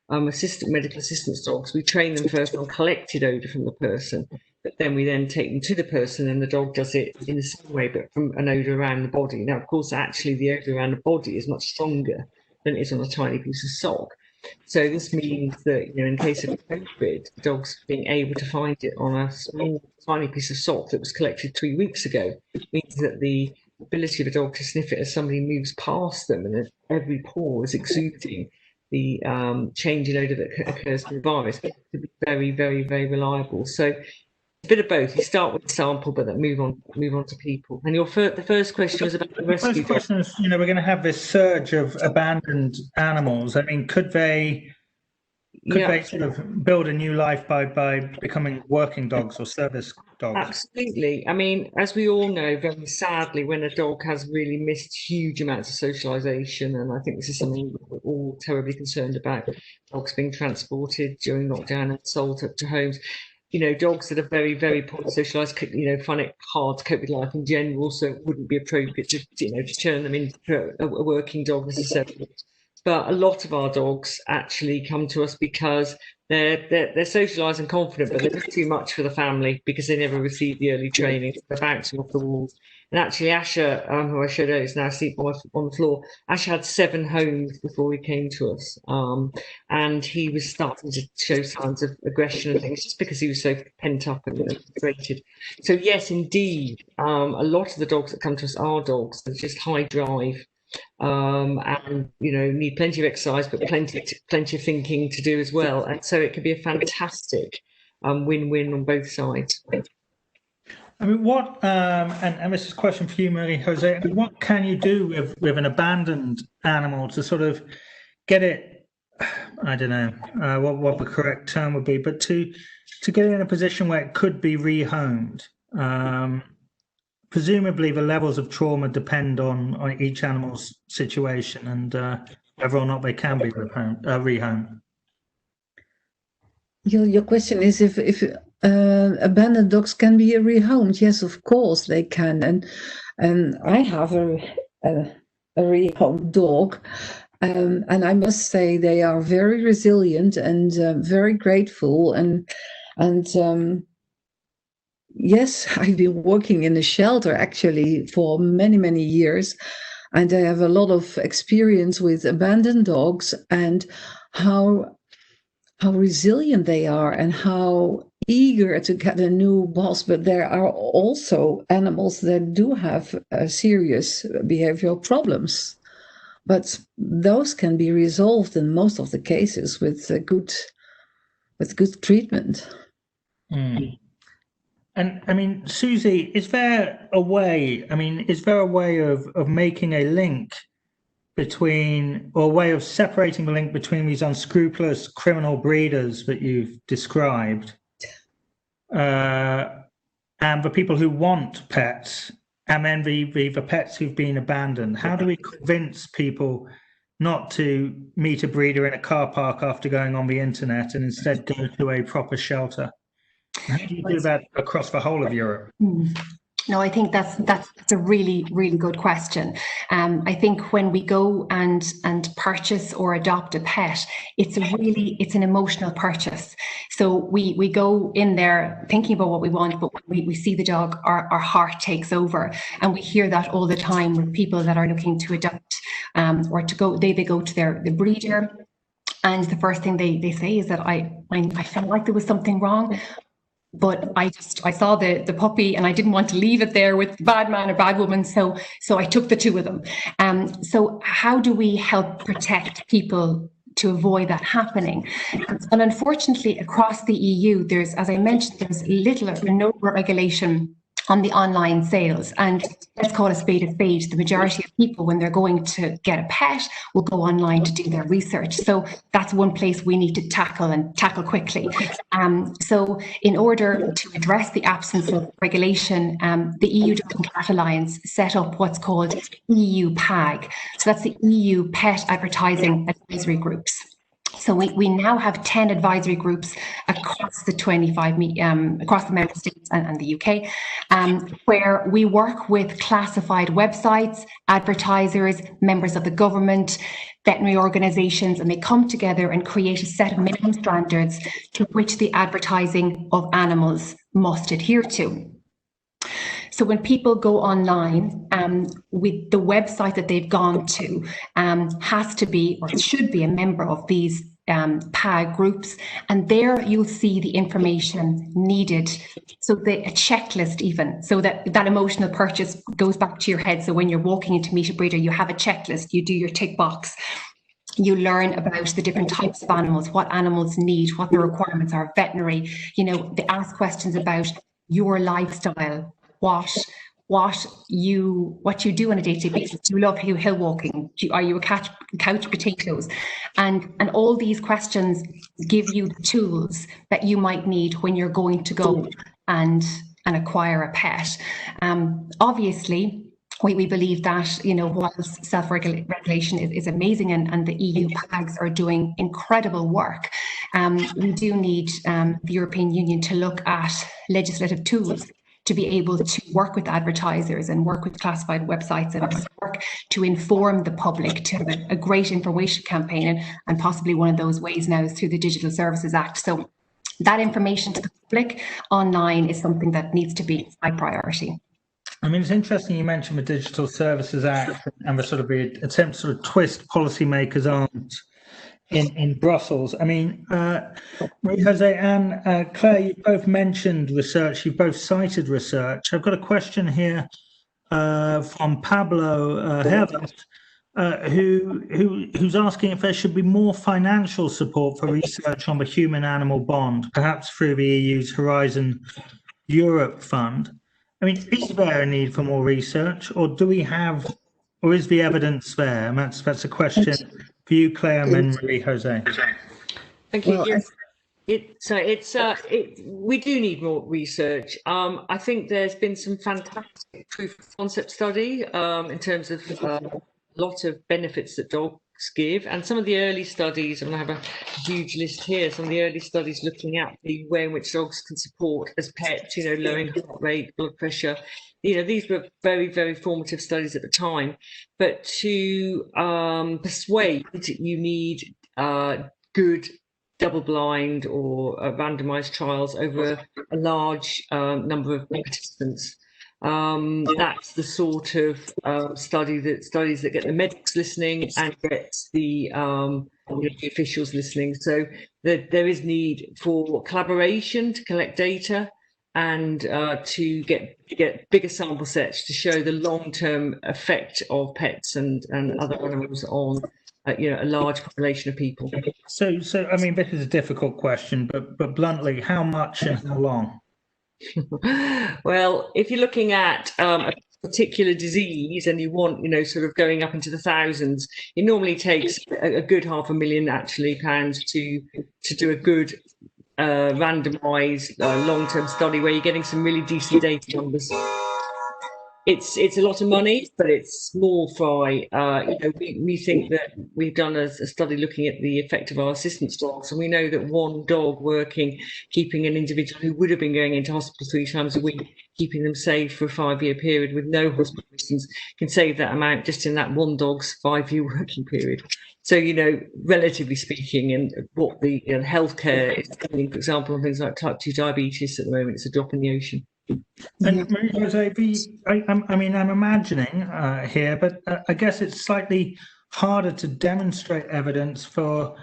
S6: medical assistance dogs. We train them first on collected odour from the person, but then we take them to the person, and the dog does it in the same way, but from an odour around the body. Now, of course, actually the odour around the body is much stronger than it is on a tiny piece of sock. So this means that, you know, in case of COVID, dogs being able to find it on a small, tiny piece of sock that was collected 3 weeks ago means that the ability of a dog to sniff it as somebody moves past them, and that every paw is exuding the change in odour that occurs from the virus, to be very, very, very reliable. So a bit of both. You start with the sample, but then move on to people. And the first question was about the rescue.
S1: The first question is, you know, we're going to have this surge of abandoned animals. I mean, could they sort of build a new life by becoming working dogs or service dogs?
S6: Absolutely. I mean, as we all know, very sadly, when a dog has really missed huge amounts of socialisation, and I think this is something we're all terribly concerned about, dogs being transported during lockdown and sold to homes. You know, dogs that are very, very poorly socialised, you know, find it hard to cope with life in general, so it wouldn't be appropriate to, you know, to turn them into a working dog necessarily. But a lot of our dogs actually come to us because they're socialised and confident, but they're just too much for the family because they never received the early training. They're bouncing off the walls. And actually, Asher, who I showed earlier, is now asleep on the floor. Asher had 7 homes before he came to us, and he was starting to show signs of aggression and things just because he was so pent up and frustrated. So yes, indeed, a lot of the dogs that come to us are dogs that are just high drive. And you know, need plenty of exercise, but plenty of thinking to do as well. And so it could be a fantastic win-win on both sides.
S1: I mean, what and this is a question for you, Marie-José. I mean, what can you do with an abandoned animal to sort of get it? I don't know what the correct term would be, but to get it in a position where it could be rehomed. Presumably, the levels of trauma depend on each animal's situation and whether or not they can be rehomed.
S5: Your question is if abandoned dogs can be rehomed. Yes, of course they can. And I have a rehomed dog, and I must say they are very resilient and very grateful. And yes, I've been working in a shelter actually for many, many years, and I have a lot of experience with abandoned dogs and how resilient they are and how eager to get a new boss. But there are also animals that do have serious behavioral problems, but those can be resolved in most of the cases with good treatment.
S1: Mm. And I mean, Suzie, is there a way of making a link between, or a way of separating the link between these unscrupulous criminal breeders that you've described and the people who want pets, and then the pets who've been abandoned? How do we convince people not to meet a breeder in a car park after going on the internet and instead go to a proper shelter? How do you do that across the whole of Europe?
S7: No, I think that's a really, really good question. I think when we go and purchase or adopt a pet, it's an emotional purchase. So we go in there thinking about what we want, but when we see the dog, our heart takes over. And we hear that all the time with people that are looking to adopt or to go, they go to the breeder. And the first thing they say is that I felt like there was something wrong. But I saw the puppy and I didn't want to leave it there with the bad man or bad woman, so I took the 2 of them. So how do we help protect people to avoid that happening? And unfortunately, across the EU, there's, as I mentioned, there's little or no regulation on the online sales. And let's call a spade. The majority of people, when they're going to get a pet, will go online to do their research. So that's one place we need to tackle quickly. So in order to address the absence of regulation, the EU Dog and Cat Alliance set up what's called EU PAG. So that's the EU Pet Advertising Advisory Groups. So we now have 10 advisory groups across the 25 across the member states and the UK, where we work with classified websites, advertisers, members of the government, veterinary organisations, and they come together and create a set of minimum standards to which the advertising of animals must adhere to. So when people go online, with the website that they've gone to has to be, or should be, a member of these PAG groups, and there you'll see the information needed. So a checklist even, so that emotional purchase goes back to your head. So when you're walking into Meet a Breeder, you have a checklist, you do your tick box. You learn about the different types of animals, what animals need, what the requirements are, veterinary, they ask questions about your lifestyle, what you do on a day-to-day basis. Do you love hill walking? Are you a couch potatoes? And all these questions give you the tools that you might need when you're going to go and acquire a pet. Obviously, we believe that, whilst self-regulation is amazing and the EU PAGs are doing incredible work, we do need the European Union to look at legislative tools to be able to work with advertisers and work with classified websites and work to inform the public, to have a great information campaign, and possibly one of those ways now is through the Digital Services Act. So that information to the public online is something that needs to be high priority.
S1: I mean, it's interesting you mentioned the Digital Services Act and the sort of the attempt to sort of twist policymakers' arms in Brussels. I mean, Marie-José and Claire, you both mentioned research, you both cited research. I've got a question here from Pablo Herbert, who's asking if there should be more financial support for research on the human-animal bond, perhaps through the EU's Horizon Europe Fund. I mean, is there a need for more research, or do we have, or is the evidence there? And that's a question for you, Claire, and then Marie-José.
S6: Thank you. Well, we do need more research. I think there's been some fantastic proof of concept study in terms of a lot of benefits that dogs give, and some of the early studies, and I have a huge list here, some of the early studies looking at the way in which dogs can support as pets, lowering heart rate, blood pressure. These were very, very formative studies at the time, but to persuade, you need good double-blind or randomized trials over a large number of participants. That's the sort of studies that get the medics listening and gets the officials listening. So there is need for collaboration to collect data and to get bigger sample sets to show the long-term effect of pets and other animals on a large population of people.
S1: So I mean, this is a difficult question, but bluntly, how much and how long?
S6: Well, if you're looking at a particular disease and you want, sort of going up into the thousands, it normally takes a good £500,000 pounds to do a good randomised long-term study where you're getting some really decent data numbers. It's a lot of money, but it's small fry. We think that we've done a study looking at the effect of our assistance dogs, and we know that one dog keeping an individual who would have been going into hospital 3 times a week, keeping them safe for a 5-year period with no hospital visits, can save that amount just in that one dog's 5-year working period. So, relatively speaking, and what the healthcare is doing, for example, on things like type 2 diabetes at the moment, it's a drop in the ocean.
S1: And Marie-José, I'm imagining here, but I guess it's slightly harder to demonstrate evidence for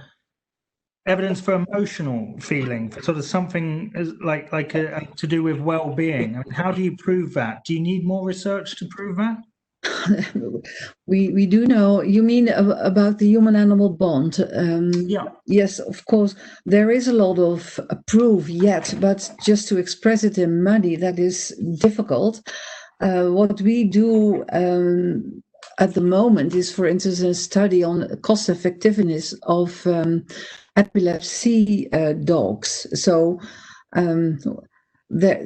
S1: emotional feeling, for sort of something like to do with well-being. I mean, how do you prove that? Do you need more research to prove that?
S5: We do know. You mean about the human-animal bond?
S1: Yeah.
S5: Yes, of course. There is a lot of proof yet, but just to express it in money, that is difficult. What we do at the moment is, for instance, a study on cost effectiveness of epilepsy dogs. So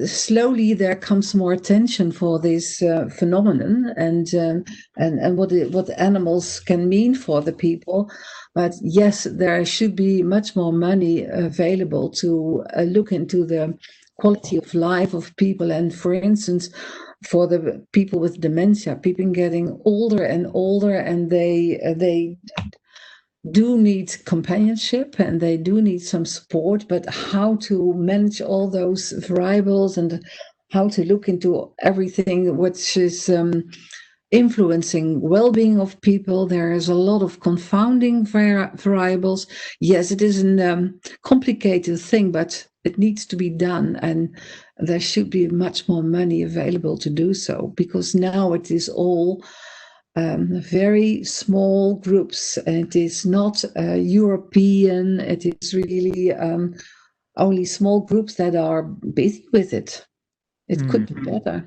S5: slowly there comes more attention for this phenomenon and what animals can mean for the people. But yes, there should be much more money available to look into the quality of life of people. And for instance, for the people with dementia, people getting older and older, and they do need companionship and they do need some support, but how to manage all those variables and how to look into everything which is influencing well-being of people. There is a lot of confounding variables. Yes, it is a complicated thing, but it needs to be done, and there should be much more money available to do so, because now it is all very small groups. It is not European. It is really only small groups that are busy with it. It could be better.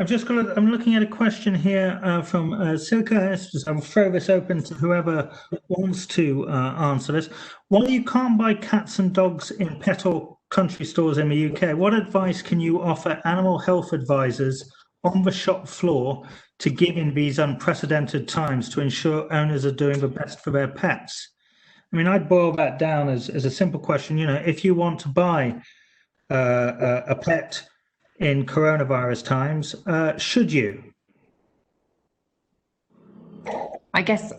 S1: I'm looking at a question here from Silke. I'll throw this open to whoever wants to answer this. While you can't buy cats and dogs in pet or country stores in the UK, what advice can you offer animal health advisors on the shop floor to give in these unprecedented times to ensure owners are doing the best for their pets? I mean, I'd boil that down as a simple question. You know, if you want to buy a pet in coronavirus times, should you?
S7: I guess,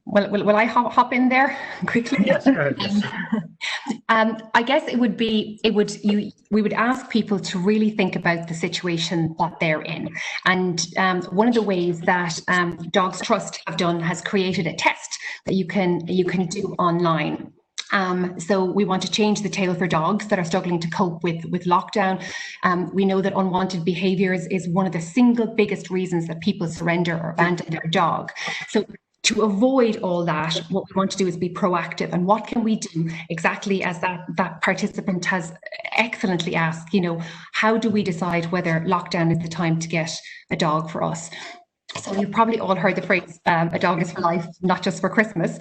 S7: will I hop in there quickly?
S1: Yes,
S7: I guess we would ask people to really think about the situation that they're in. And one of the ways that Dogs Trust has created a test that you can do online. So we want to change the tale for dogs that are struggling to cope with lockdown. We know that unwanted behaviours is one of the single biggest reasons that people surrender or abandon their dog. So to avoid all that, what we want to do is be proactive. And what can we do? Exactly as that participant has excellently asked, you know, how do we decide whether lockdown is the time to get a dog for us? So you've probably all heard the phrase, a dog is for life, not just for Christmas,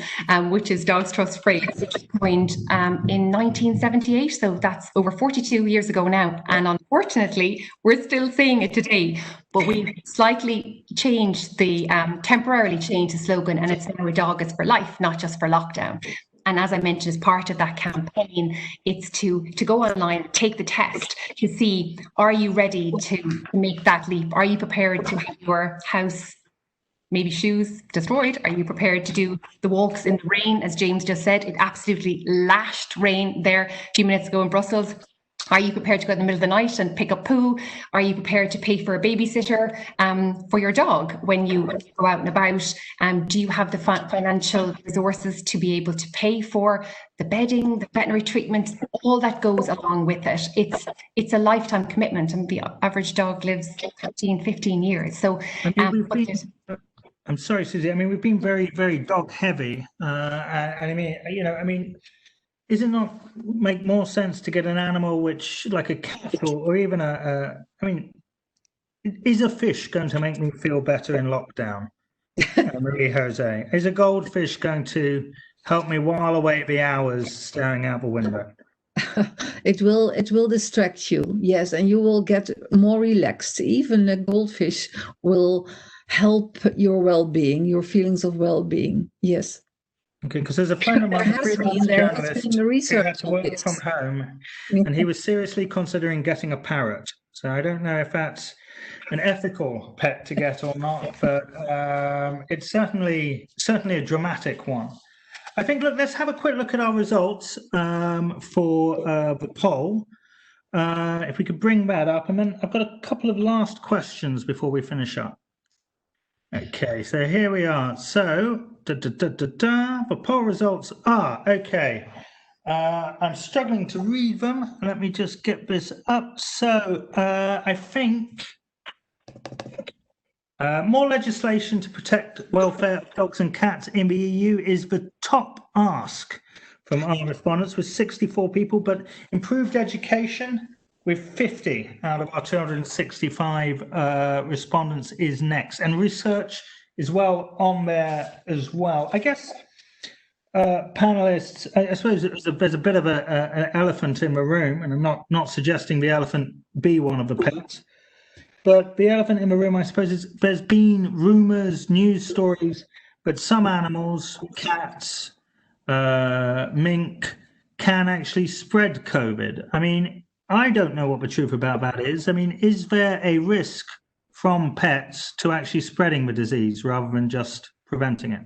S7: which is Dogs Trust phrase, which was coined in 1978. So that's over 42 years ago now. And unfortunately, we're still saying it today, but we've slightly changed temporarily changed the slogan, and it's now a dog is for life, not just for lockdown. And as I mentioned, as part of that campaign, it's to go online, take the test to see, are you ready to make that leap? Are you prepared to have your house, maybe shoes, destroyed? Are you prepared to do the walks in the rain? As James just said, it absolutely lashed rain there a few minutes ago in Brussels. Are you prepared to go in the middle of the night and pick up poo? Are you prepared to pay for a babysitter for your dog when you go out and about? Do you have the financial resources to be able to pay for the bedding, the veterinary treatment, all that goes along with it? It's a lifetime commitment, and the average dog lives 15 years. So
S1: I'm sorry, Suzie. I mean, we've been very, very dog heavy. Does it not make more sense to get an animal which, like a cat or even is a fish going to make me feel better in lockdown? Marie-José, is a goldfish going to help me while away the hours staring out the window?
S5: It will distract you, yes, and you will get more relaxed. Even a goldfish will help your well-being, your feelings of well-being, yes.
S1: Okay, because there's a friend of mine, a freelance journalist, who had to work from home, and he was seriously considering getting a parrot. So I don't know if that's an ethical pet to get or not, but it's certainly a dramatic one. I think, look, let's have a quick look at our results for the poll. If we could bring that up, and then I've got a couple of last questions before we finish up. Okay, so here we are. So the poll results are okay. I'm struggling to read them. Let me just get this up. So I think more legislation to protect welfare of dogs and cats in the EU is the top ask from our respondents, with 64 people, but improved education with 50 out of our 265 respondents is next, and research is well on there as well. I guess panelists, I suppose there's a bit of an elephant in the room, and I'm not suggesting the elephant be one of the pets, but the elephant in the room, I suppose, is there's been rumours, news stories that some animals, cats, mink, can actually spread COVID. I mean, I don't know what the truth about that is. I mean, is there a risk from pets to actually spreading the disease rather than just preventing it?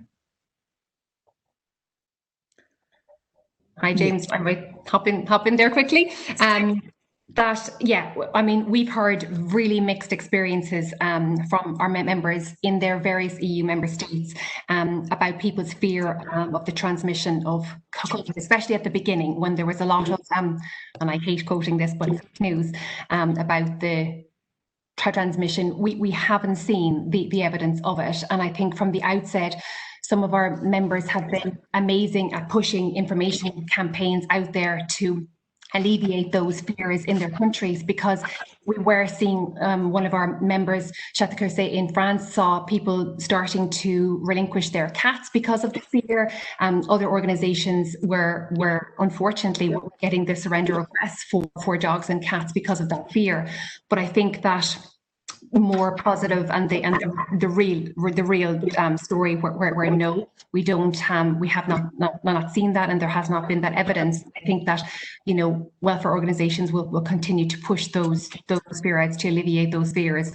S7: Hi, James. I might hop in there quickly. I mean, we've heard really mixed experiences from our members in their various EU member states about people's fear of the transmission of COVID, especially at the beginning when there was a lot of, and I hate quoting this, but fake news about the transmission. We haven't seen the evidence of it. And I think from the outset, some of our members have been amazing at pushing information campaigns out there to alleviate those fears in their countries, because we were seeing one of our members, Suzie say in France, saw people starting to relinquish their cats because of the fear. Other organizations were unfortunately getting the surrender requests for dogs and cats because of that fear. But I think that more positive and the real story where no, we have not seen that, and there has not been that evidence. I think that, you know, welfare organizations will continue to push those fears to alleviate those fears.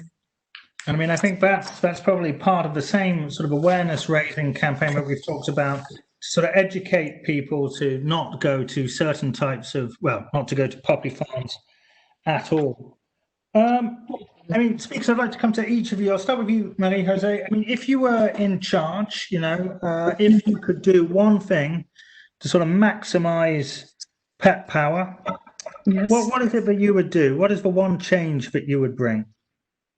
S1: I mean, I think that's probably part of the same sort of awareness raising campaign that we've talked about, to sort of educate people to not go to certain types of, well, not to go to poppy farms at all. I mean, speakers, I'd like to come to each of you. I'll start with you, Marie-José. I mean, if you were in charge, you know, if you could do one thing to sort of maximize pet power, yes, what is it that you would do? What is the one change that you would bring?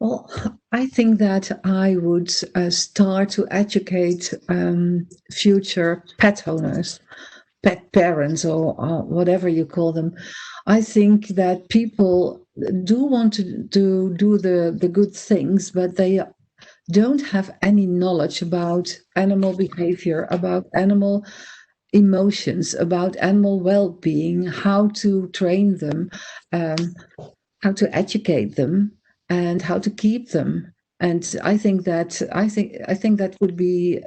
S5: Well, I think that I would start to educate future pet owners, pet parents, or whatever you call them. I think that people do want to do the good things, but they don't have any knowledge about animal behavior, about animal emotions, about animal well-being, how to train them, how to educate them, and how to keep them. And I think that would be,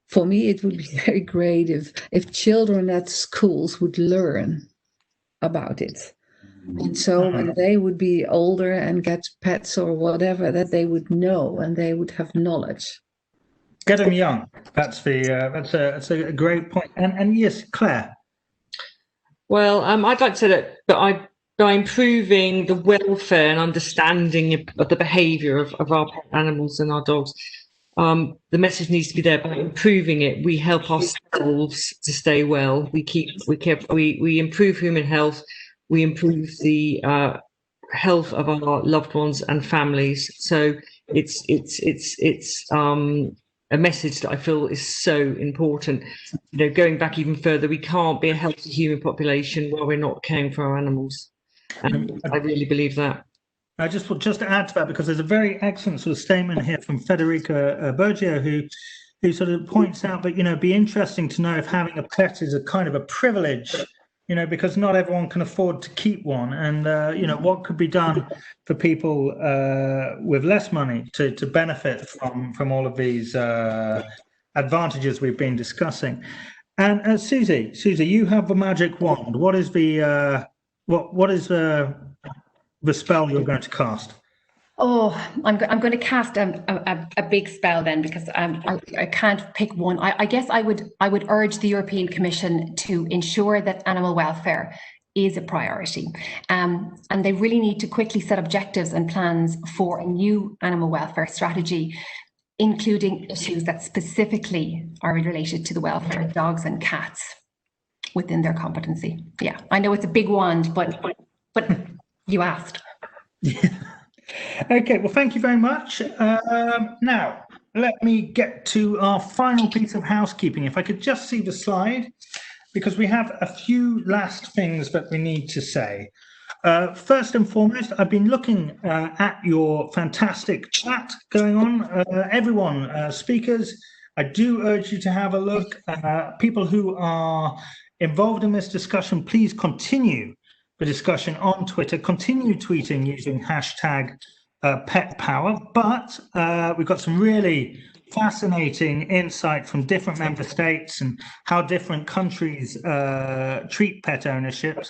S5: for me, it would be very great if children at schools would learn about it. And so when they would be older and get pets or whatever, that they would know and they would have knowledge.
S1: Get them young. That's a great point. And yes, Claire.
S6: Well, I'd like to say that by improving the welfare and understanding of the behaviour of our pet animals and our dogs, the message needs to be there. By improving it, we help ourselves to stay well. We improve human health. We improve the health of our loved ones and families. So it's a message that I feel is so important. You know, going back even further, we can't be a healthy human population while we're not caring for our animals. And I really believe that.
S1: I just to add to that, because there's a very excellent sort of statement here from Federica Bergio, who sort of points out that, you know, it'd be interesting to know if having a pet is a kind of a privilege, you know, because not everyone can afford to keep one, and you know, what could be done for people with less money to benefit from all of these advantages we've been discussing. And Suzie, you have the magic wand. What is the what is the spell you're going to cast?
S7: Oh, I'm going to cast a big spell then, because I can't pick one. I guess I would urge the European Commission to ensure that animal welfare is a priority, and they really need to quickly set objectives and plans for a new animal welfare strategy, including issues that specifically are related to the welfare of dogs and cats within their competency. Yeah, I know it's a big wand, but you asked.
S1: Yeah. Okay, well, thank you very much. Now, let me get to our final piece of housekeeping. If I could just see the slide, because we have a few last things that we need to say. First and foremost, I've been looking at your fantastic chat going on. Everyone, speakers, I do urge you to have a look. People who are involved in this discussion, please continue the discussion on Twitter, continue tweeting using hashtag #PetPower. But we've got some really fascinating insight from different member states and how different countries treat pet ownership.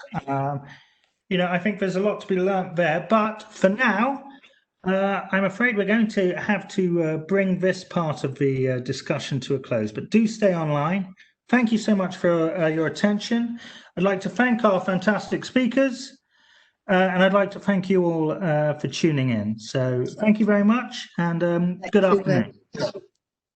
S1: You know, I think there's a lot to be learnt there. But for now, I'm afraid we're going to have to bring this part of the discussion to a close. But do stay online. Thank you so much for your attention. I'd like to thank our fantastic speakers. And I'd like to thank you all for tuning in. So thank you very much and good afternoon.